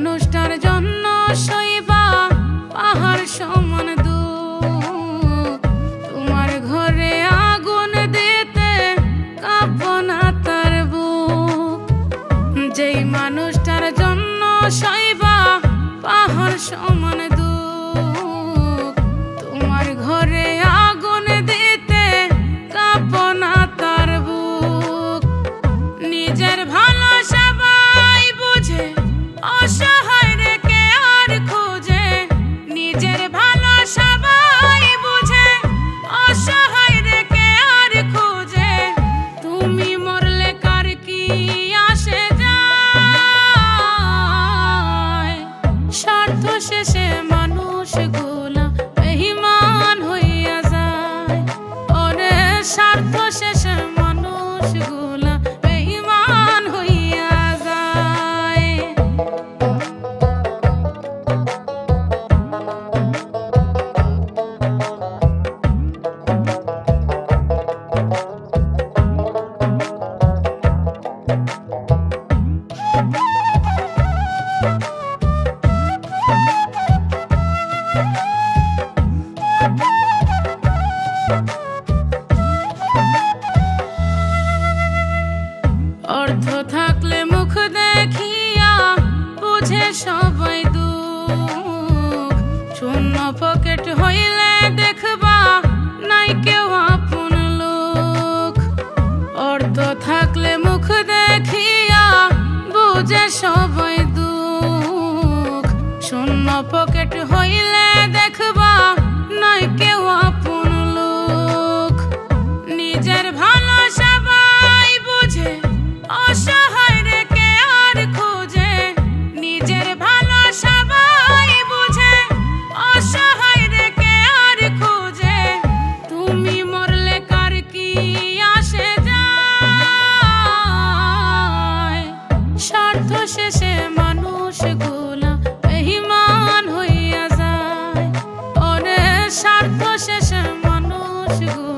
মানুষটার জন্য সইবা পাহাড় সমান দুঃখ, তোমার ঘরে আগুন দিতে কাঁপো না তার বুক। যেই মানুষটার জন্য সইবা পাহাড় সমান দুঃখ, তোমার ঘরে আগুন দিতে কাঁপো না তার বুক। নিজের ভালো সবাই বুঝে অসহায় রেখে আর খুঁজে, নিজের ভালো সবাই বুঝে অসহায় রেখে আর খুঁজে, তুমি মরলে কার কি আসে যায়। স্বার্থ শেষে মানুষগুলা বেঈমান হইয়া যায়, ওরে স্বার্থ শেষে মানুষগুলা বেঈমান হইয়া যায়। অর্থ থাকলে মুখ দেখিয়া বুঝে সবাই দুঃখ, শূন্য পকেট হইলে দেখবা নাই কেউ আপন লোক। অর্থ থাকলে মুখ দেখিয়া বুঝে সবাই দুঃখ, শূন্য পকেট হইলে দেখবা নাই কেউ আপন লোক। নিজের ভালো সবাই বুঝে অসহায় রেখে আর খুঁজে, নিজের ভালো সবাই বুঝে অসহায় রেখে আর খুঁজে, তুমি মরলে কার কি আসে যায়। স্বার্থ শেষে মানুষগুলা বেঈমান হইয়া যায়, ওরে স্বার্থ শেষে মানুষগুলা